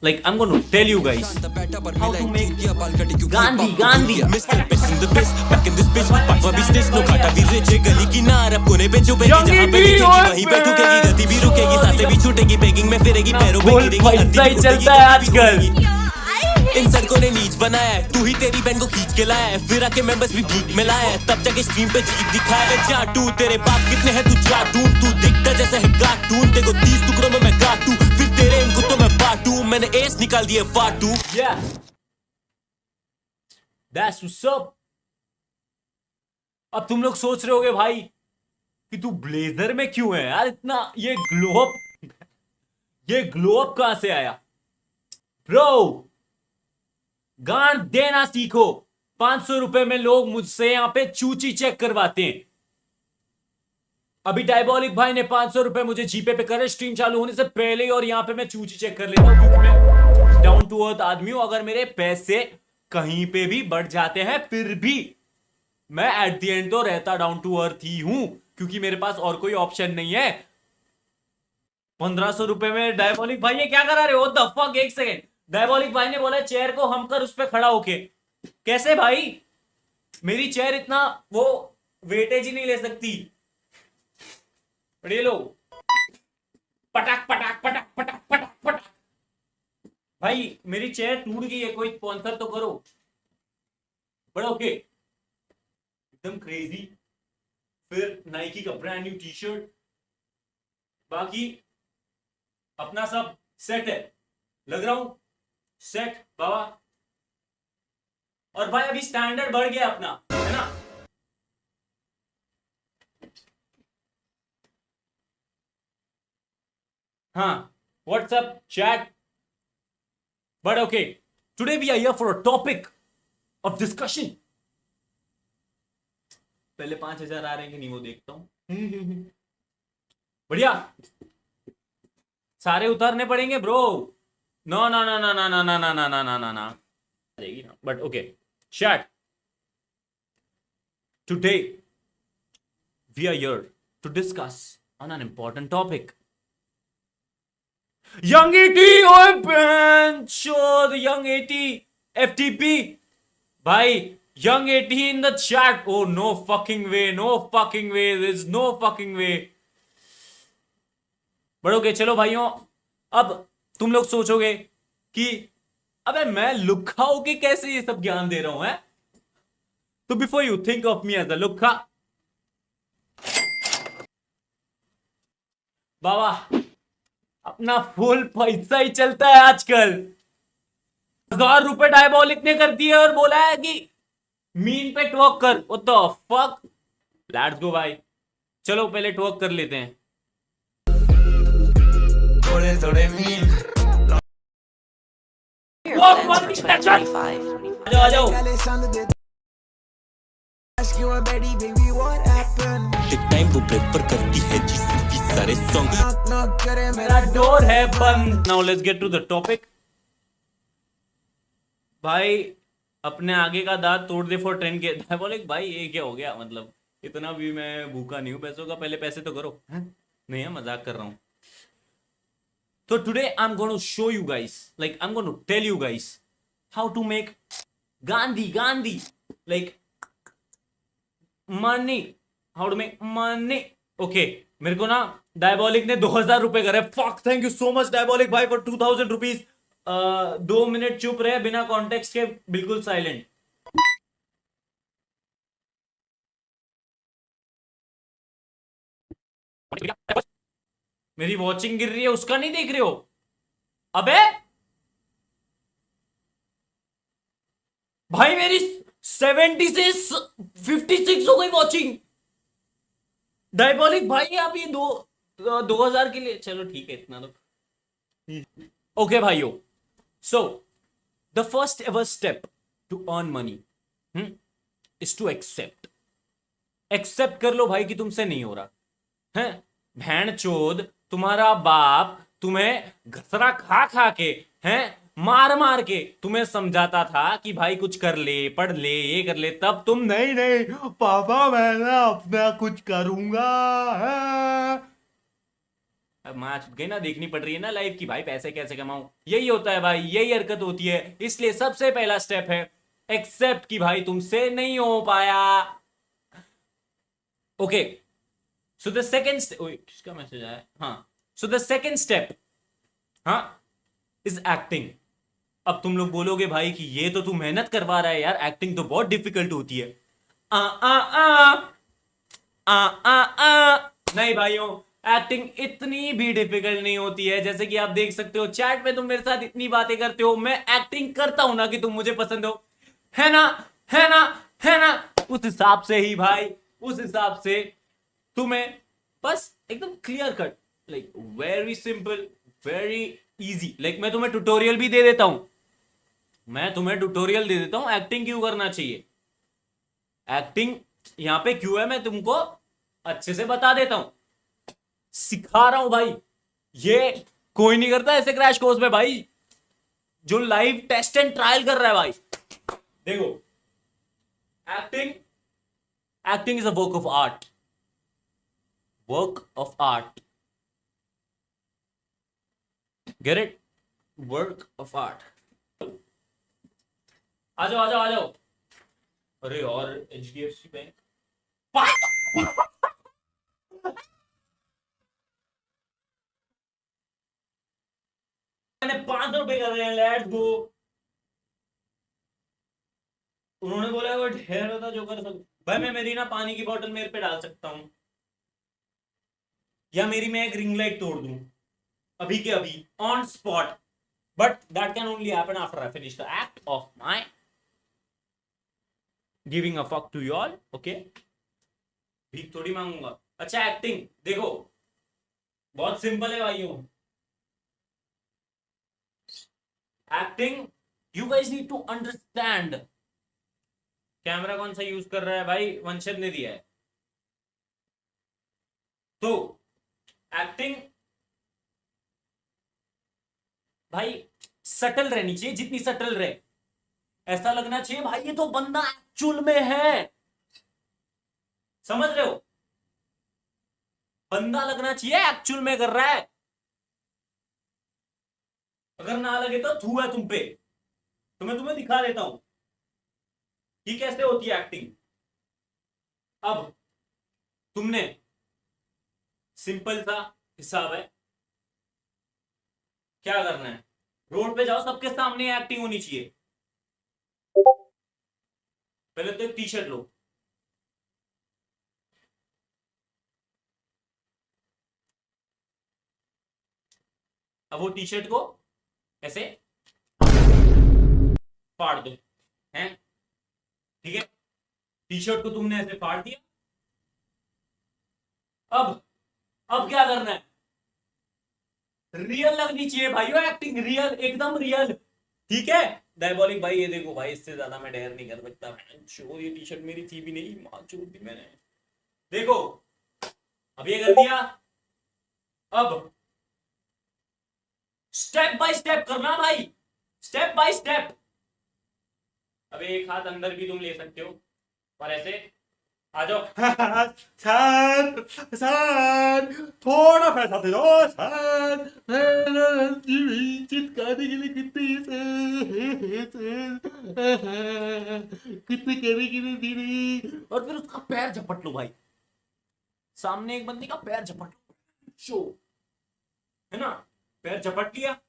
Like, I'm going to tell you guys how to make Gandhi. पैसा ही चलता है आजकल। इन सड़कों ने नीच बनाया है, तू ही तेरी बहन को खींच के लाया है, फिर आके मेंबर्स भी भीख में लाया है, तब जाके स्ट्रीम पे जीत दिखाया है। चाटू तेरे बाप कितने हैं तू चाटू, तू दिखता जैसे है कार्टून, देखो 30 टुकड़ों में मैं काटू, फिर तेरे इनको तो मैं बांटू, मैंने एस निकाल दिए फाटू। Yeah, that's what's up। अब तुम लोग सोच रहे होगे भाई कि तू ब्लेजर में क्यों है यार इतना, ये ग्लो अप कहां से आया ब्रो? गांड देना सीखो। 500 रुपए में लोग मुझसे यहां पे चूची चेक करवाते हैं। अभी डायबॉलिक भाई ने 500 रुपए मुझे जीपे पे करे स्ट्रीम चालू होने से पहले ही, और यहां पे मैं चूची चेक कर लेता हूं क्योंकि मैं डाउन टू अर्थ आदमी हूं। अगर मेरे पैसे कहीं पे भी बढ़ जाते हैं फिर भी मैं एट द एंड तो रहता डाउन टू अर्थ ही हूं, क्योंकि मेरे पास और कोई ऑप्शन नहीं है। 1500 रुपए में डायबॉलिक भाई ये क्या करा रहे हो? द फक, एक सेकेंड। डायबॉलिक भाई ने बोला चेयर को हम कर उस पर खड़ा होके। कैसे भाई? मेरी चेयर इतना वो वेटेज ही नहीं ले सकती। पढ़िए लो, पटाक पटाक पटाक पटाक पटाक पटाक। भाई मेरी चेयर टूट गई है, कोई स्पॉन्सर तो करो। बट ओके, एकदम क्रेजी। फिर नाइकी का ब्रांड न्यू टी शर्ट, बाकी अपना सब सेट है, लग रहा हूं सेट बाबा। और भाई अभी स्टैंडर्ड बढ़ गया अपना, है ना? हाँ, WhatsApp chat. But okay, today we are here for a topic of discussion. पहले 5000 आ रहे हैं कि नहीं वो देखता हूं। बढ़िया, सारे उतारने पड़ेंगे bro. No no no no no no no no no no no no no, but okay chat. Today we are here to discuss on an important topic. Young 80, ओए बेंचोद, Young 80 FTP भाई, Young 80 in the chat। Oh no fucking way, no fucking way, there is no fucking way। But okay चलो भाइयों, अब तुम लोग सोचोगे कि अबे मैं लुक्खा होके कैसे ये सब ज्ञान दे रहा हूं, है? तो before you think of me as a लुक्खा, बाबा अपना फुल पैसा ही चलता है आजकल। 1000 रुपए डायबॉलिक ने कर दिए और बोला है कि मीन पे ट्वर्क कर। What the fuck, let's go भाई। चलो पहले ट्वर्क कर लेते हैं। थोड़े थोड़े मीन आ जाओ। टाइम वो प्रेफर करती है जिसकी सारे सॉन्ग। मेरा डोर है बंद। Now let's get to the topic. भाई अपने आगे का दांत तोड़ दे फॉर 10K। बोले भाई ये क्या हो गया? मतलब इतना भी मैं भूखा नहीं हूं पैसों का, पहले पैसे तो करो। नहीं है, मजाक कर रहा हूं। तो today I am going to show you guys, like I am going to tell you guys how to make Gandhi like money, how to make money. Okay, मेरे को ना डायबॉलिक ने 2000 रुपए करे। Fuck, thank you so much Diabolic भाई for 2000 rupees. 2 minute चुप रहे बिना कॉन्टेक्स्ट के, बिल्कुल साइलेंट। मेरी वॉचिंग गिर रही है, उसका नहीं देख रहे हो? अबे भाई मेरी 70 से 56 हो गई वॉचिंग। डायबॉलिक भाई आप ये 2000 के लिए, चलो ठीक है इतना तो। ओके भाइयों, so the first ever step to earn money is to accept कर लो भाई कि तुमसे नहीं हो रहा है। भैन चोद तुम्हारा बाप तुम्हें घसरा खा खा के, हैं मार के तुम्हें समझाता था कि भाई कुछ कर ले, पढ़ ले, ये कर ले, तब तुम नहीं पापा मैं ना अपना कुछ करूंगा। अब माँ गई ना, देखनी पड़ रही है ना लाइफ की, भाई पैसे कैसे कमाऊं, यही होता है भाई, यही हरकत होती है। इसलिए सबसे पहला स्टेप है एक्सेप्ट कि भाई तुमसे नहीं हो पाया। ओके, सो द सेकेंड, किसका मैसेज आया, हाँ, सो द सेकेंड स्टेप, हाँ, इज एक्टिंग। अब तुम लोग बोलोगे भाई कि ये तो तू मेहनत करवा रहा है यार, एक्टिंग तो बहुत डिफिकल्ट होती है। आ आ आ आ आ आ नहीं भाइयों, एक्टिंग इतनी भी डिफिकल्ट नहीं होती है। जैसे कि आप देख सकते हो चैट में तुम मेरे साथ इतनी बातें करते हो, मैं एक्टिंग करता हूं ना कि तुम मुझे पसंद हो, है ना, है ना, है ना। उस हिसाब से ही भाई, उस हिसाब से तुम्हें बस एकदम clear cut, like very simple, very easy, like मैं तुम्हें ट्यूटोरियल भी दे देता हूं, मैं तुम्हें ट्यूटोरियल दे देता हूं एक्टिंग क्यों करना चाहिए। एक्टिंग यहां पे क्यों है मैं तुमको अच्छे से बता देता हूं, सिखा रहा हूं भाई। ये कोई नहीं करता ऐसे क्रैश कोर्स में भाई, जो लाइव टेस्ट एंड ट्रायल कर रहा है भाई। देखो, acting, acting is a work of art, work of art, get it, work of art. आ जाओ आ जाओ आ जाओ। अरे और HDFC बैंक मैंने 500 रुपए कर रहे हैं, लेट्स गो। उन्होंने बोला वो ढेर होता जो कर सकता भाई, मैं मेरी ना पानी की बोतल मेरे पे डाल सकता हूं, या मेरी मैं एक रिंग लाइट तोड़ दूं अभी के अभी on spot, but that can only happen after I finish the act of my giving a fuck to you all. Okay, भीख थोड़ी मांगूंगा। अच्छा, एक्टिंग देखो बहुत सिंपल है भाइयों, acting you guys need to understand. Camera कौन सा यूज कर रहा है भाई, वंशज ने दिया है। तो एक्टिंग भाई सटल रहनी चाहिए, जितनी सटल रहे, ऐसा लगना चाहिए भाई ये तो बंदा एक्चुअल में है, समझ रहे हो, बंदा लगना चाहिए एक्चुअल में कर रहा है। अगर ना लगे तो थू है तुम पे, तो मैं तुम्हें दिखा देता हूं कि कैसे होती है एक्टिंग। अब तुमने सिंपल सा हिसाब है, क्या करना है, रोड पे जाओ, सबके सामने एक्टिंग होनी चाहिए। पहले तो एक टी शर्ट लो, अब वो टी शर्ट को ऐसे फाड़ दो, हैं, ठीक है, टी शर्ट को तुमने ऐसे फाड़ दिया। अब क्या करना है, रियल लगनी चाहिए भाइयों एक्टिंग, रियल, एकदम रियल, ठीक है। डायबॉलिक भाई ये देखो भाई, इससे ज्यादा मैं डेयर नहीं कर सकता, ये टी शर्ट मेरी थी भी नहीं, मां छोड़ दी मैंने, देखो अब ये कर दिया। अब स्टेप बाय स्टेप करना भाई, स्टेप बाय स्टेप। अब एक हाथ अंदर भी तुम ले सकते हो, और ऐसे आ जाओ सर, सर थोड़ा पैसा दे दो सर, चिटकाने के लिए कितने कहने की नहीं दी रही। और फिर उसका पैर झपट लो भाई, सामने एक बंदे का पैर झपट लो, शो है ना, पैर झपट लिया।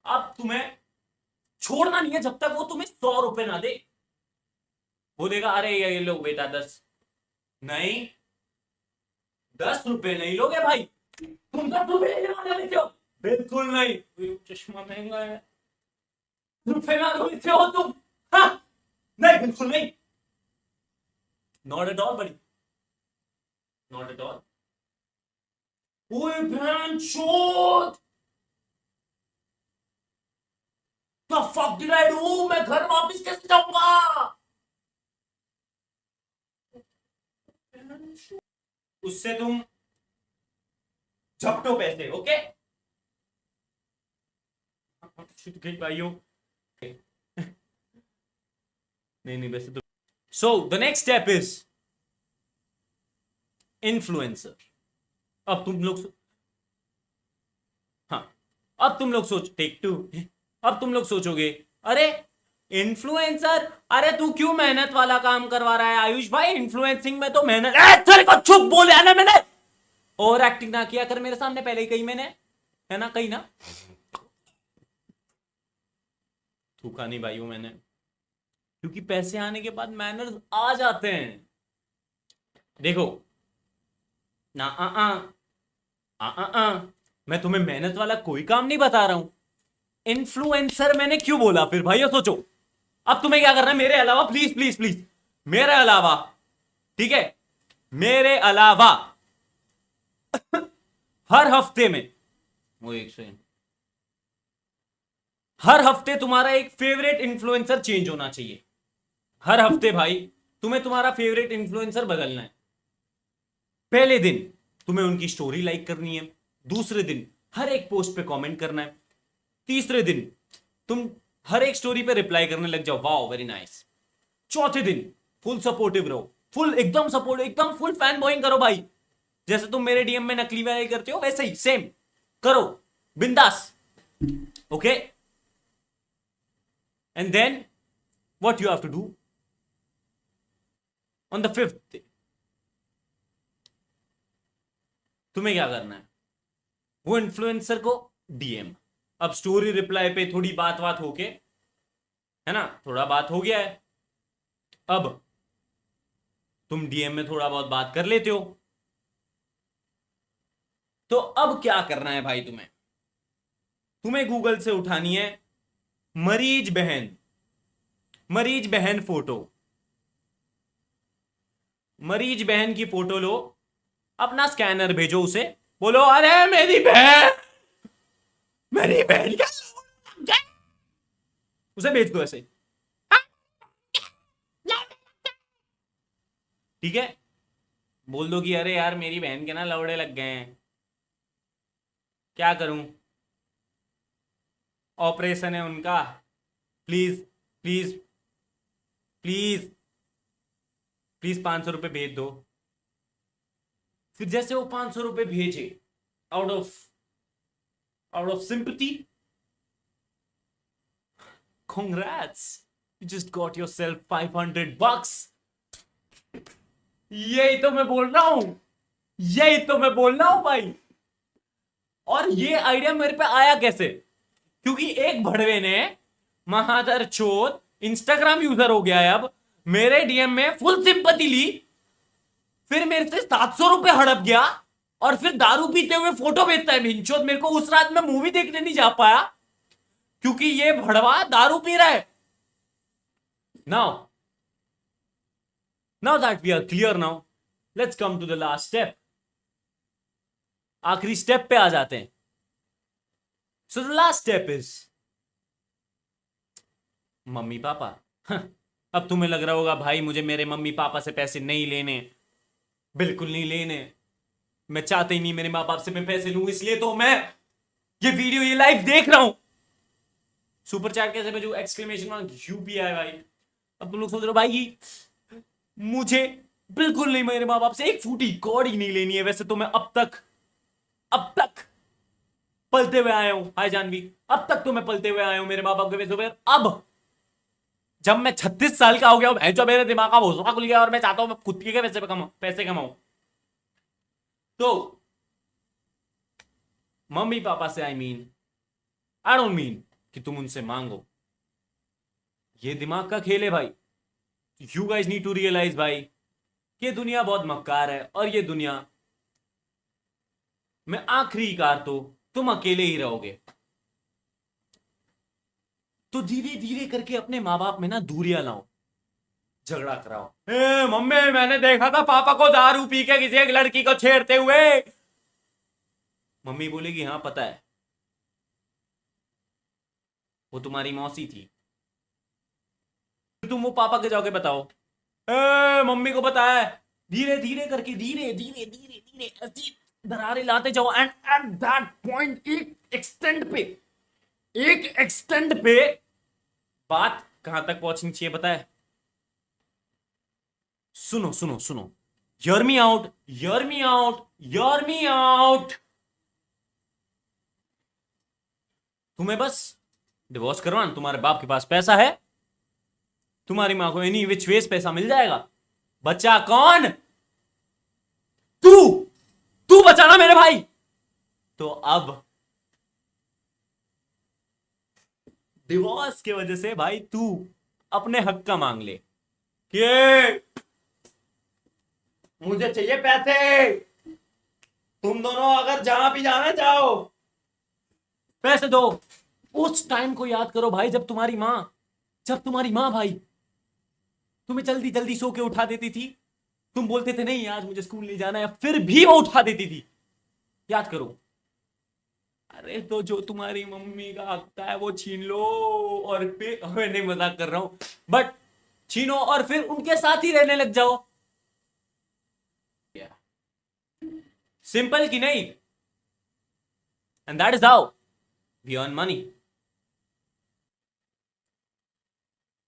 अब तुम्हें छोड़ना नहीं है जब तक वो तुम्हें 100 रुपए ना दे। वो देगा अरे ये लोग बेटा 10, नहीं 10 रुपए नहीं लोगे भाई, तुम 10 रुपए लेते हो, बिल्कुल नहीं, चश्मा महंगा है, रुपए ना लेते हो तुम, हाँ नहीं बिल्कुल नहीं, नॉट एट ऑल बड़ी, नॉट एट ऑल। ओए बहन चोद, the fuck did I do? मैं घर वापस कैसे जाऊंगा? उससे तुम झपटो पैसे, ओके भाइयों, नहीं वैसे तो। So the next step is influencer. अब तुम लोग हाँ, अब तुम लोग सोच, टेक टू। अब तुम लोग सोचोगे, अरे इन्फ्लुएंसर, अरे तू क्यों मेहनत वाला काम करवा रहा है आयुष भाई, इन्फ्लुएंसिंग में तो मेहनत। तेरे को चुप बोले ना मैंने, और एक्टिंग ना किया कर मेरे सामने, पहले ही कही मैंने, है ना, कही ना, थूका नहीं भाई हूं मैंने, क्योंकि पैसे आने के बाद मैनर्स आ जाते हैं। देखो ना, मैं तुम्हें मेहनत वाला कोई काम नहीं बता रहा हूं। इन्फ्लुएंसर मैंने क्यों बोला फिर भाई, ये सोचो। अब तुम्हें क्या करना है मेरे अलावा, प्लीज प्लीज प्लीज, मेरे अलावा, ठीक है, मेरे अलावा हर हफ्ते में, वो एक सेकंड, हर हफ्ते तुम्हारा एक फेवरेट इन्फ्लुएंसर चेंज होना चाहिए। हर हफ्ते भाई तुम्हें तुम्हारा फेवरेट इन्फ्लुएंसर बदलना है। पहले दिन तुम्हें उनकी स्टोरी लाइक करनी है, दूसरे दिन हर एक पोस्ट पे कमेंट करना है, तीसरे दिन तुम हर एक स्टोरी पे रिप्लाई करने लग जाओ, वाओ वेरी नाइस। चौथे दिन फुल सपोर्टिव रहो, फुल एकदम सपोर्ट, एकदम फुल फैन बॉइंग करो भाई, जैसे तुम मेरे डीएम में नकली वाले करते हो वैसे ही सेम करो, बिंदास, okay. And then what you have to do on the 5th day, तुम्हें क्या करना है, वो इन्फ्लुएंसर को डीएम। अब स्टोरी रिप्लाई पे थोड़ी बात होके, है ना, थोड़ा बात हो गया है, अब तुम डीएम में थोड़ा बहुत बात कर लेते हो, तो अब क्या करना है भाई, तुम्हें गूगल से उठानी है मरीज बहन फोटो, मरीज बहन की फोटो लो, अपना स्कैनर भेजो उसे, बोलो अरे मेरी बहन क्या, उसे भेज दो ऐसे, ठीक है। बोल दो कि अरे यार मेरी बहन के ना लौड़े लग गए हैं, क्या करूं, ऑपरेशन है उनका, प्लीज प्लीज प्लीज प्लीज 500 रुपए भेज दो। फिर जैसे वो 500 रुपए भेजे, out of sympathy, congrats, you just got yourself $500। यही तो मैं बोल रहा हूं भाई। और ये आइडिया मेरे पे आया कैसे, क्योंकि एक भड़वे ने महादर चोद इंस्टाग्राम यूजर हो गया है, अब मेरे डीएम में फुल सिंपैथी ली, फिर मेरे से 700 रुपए हड़प गया, और फिर दारू पीते हुए फोटो भेजता है भिंचोद। मेरे को उस रात में मूवी देखने नहीं जा पाया क्योंकि ये भड़वा दारू पी रहा है। Now that we are clear now, let's come to the last step. आखिरी स्टेप पे आ जाते हैं। So the last step is mummy papa. अब तुम्हें लग रहा होगा भाई मुझे मेरे मम्मी पापा से पैसे नहीं लेने, बिल्कुल नहीं लेने, मैं चाहता ही नहीं मेरे माँ बाप से मैं पैसे लूं, इसलिए तो मैं ये वीडियो ये लाइव देख रहा हूं। सुपर चैट कैसे भेजूं, एक्सक्लेमेशन मार्क यूपीआई भाई। अब तुम लोग सोच रहे हो भाई मुझे बिल्कुल नहीं मेरे माँ बाप से एक फूटी कौड़ी नहीं लेनी है, वैसे तो मैं अब तक पलते हुए आया हूं। हाय जानवी, अब तक तो मैं पलते हुए आया हूं मेरे माँ बाप के पैसे पर। अब जब मैं 36 साल का हो गया हूं, जो मेरे दिमाग का भोसड़ा खुल गया और मैं चाहता हूं मैं खुद के पैसे कमाऊं, तो मम्मी पापा से आई डोंट मीन कि तुम उनसे मांगो, ये दिमाग का खेल है भाई। You guys need to realise भाई, ये दुनिया बहुत मक्कार है, और ये दुनिया में आखिरी कार तो तुम अकेले ही रहोगे। तो धीरे धीरे करके अपने माँ बाप में ना दूरियां लाओ, झगड़ा कराओ। मम्मी मैंने देखा था पापा को दारू पी के किसी एक लड़की को छेड़ते हुए। मम्मी बोलेगी हाँ पता है, वो तुम्हारी मौसी थी। तुम वो पापा के जाओगे बताओ, मम्मी को बताया। धीरे धीरे करके धीरे धीरे धीरे धीरे ऐसी दरारें लाते जाओ, एंड एट दैट पॉइंट एक एक्सटेंड पे बात कहां तक पहुंचनी चाहिए पता है? सुनो सुनो सुनो, Hear me out, hear me out, hear me out. तुम्हें बस डिवोर्स करवाना, तुम्हारे बाप के पास पैसा है, तुम्हारी मां को एनी विच वेज पैसा मिल जाएगा। बच्चा कौन? तू तू बचाना मेरे भाई। तो अब डिवोर्स की वजह से भाई तू अपने हक का मांग ले कि मुझे चाहिए पैसे, तुम दोनों अगर जहां भी जाना चाहो पैसे दो। उस टाइम को याद करो भाई, जब तुम्हारी मां भाई तुम्हें जल्दी जल्दी सो के उठा देती थी, तुम बोलते थे नहीं आज मुझे स्कूल नहीं जाना है, फिर भी वो उठा देती थी। याद करो। अरे तो जो तुम्हारी मम्मी का हक था वो छीन लो, और फिर मैं नहीं मजाक कर रहा हूं, बट छीनो और फिर उनके साथ ही रहने लग जाओ। सिंपल कि नहीं? And that is how we earn money.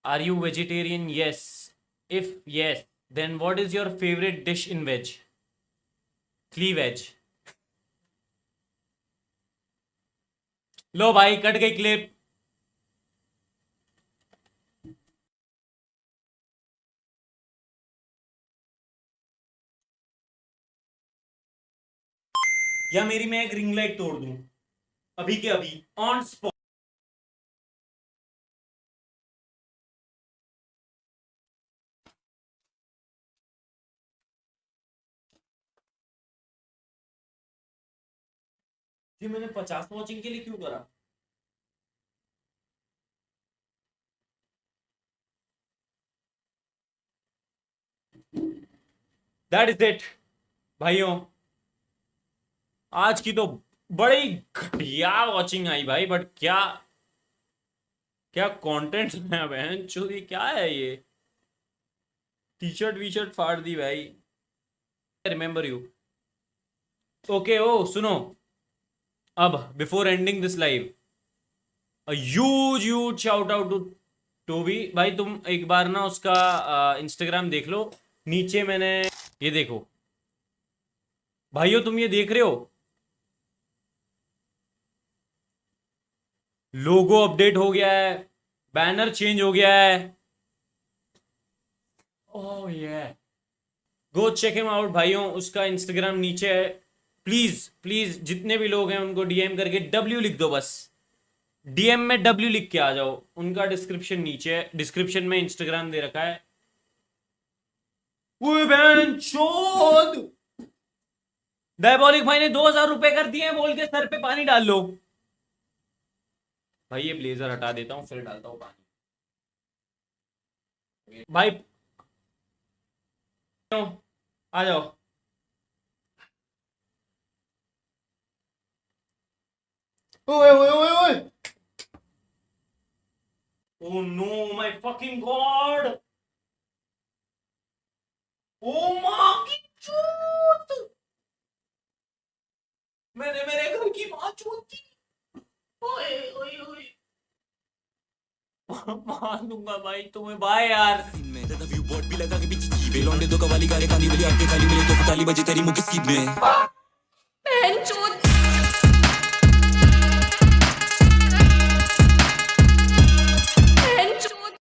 Are you vegetarian? Yes. If yes, then what is your favorite dish in veg? Cleavage. लो भाई, कट गई क्लिप। या मेरी मैं एक रिंग लाइट तोड़ दूं अभी के अभी ऑन स्पॉट। ये मैंने 50 वॉचिंग के लिए क्यों करा? दैट इज इट भाइयों। आज की तो बड़ी घटिया वॉचिंग आई भाई, बट क्या क्या कंटेंट है बहन चोरी, क्या है ये? टी शर्ट वी शर्ट फाड़ दी भाई। Remember you. ओके ओ सुनो, अब before ending this live huge shout out to Toby भाई। तुम एक बार ना उसका इंस्टाग्राम देख लो, नीचे मैंने ये देखो भाइयों, तुम ये देख रहे हो लोगो अपडेट हो गया है, बैनर चेंज हो गया है। ओह ये गो चेक हिम आउट भाइयों, उसका इंस्टाग्राम नीचे है। प्लीज प्लीज जितने भी लोग हैं उनको डीएम करके W लिख दो, बस डीएम में W लिख के आ जाओ। उनका डिस्क्रिप्शन नीचे है, डिस्क्रिप्शन में इंस्टाग्राम दे रखा है। डायबॉलिक भाई ने 2000 रुपए कर दिए, बोल के सर पे पानी डाल लो। भाई ये ब्लेजर हटा देता हूं, फिर डालता हूं पानी। भाई आ जाओ। ओए ओए ओए ओए, oh no my fucking god, oh माँ की चूत, मैंने मेरे घर की माँ चूत दी। ओए ओए ओए मार दूंगा भाई तुम्हें। बाय यार। व्यू बोर्ड भी लगा के पीछे चीवे लौंडे दो कवाली गारे काली वाली आंखें खाली मिले तो काली बजे तेरी मुंह की सीध में।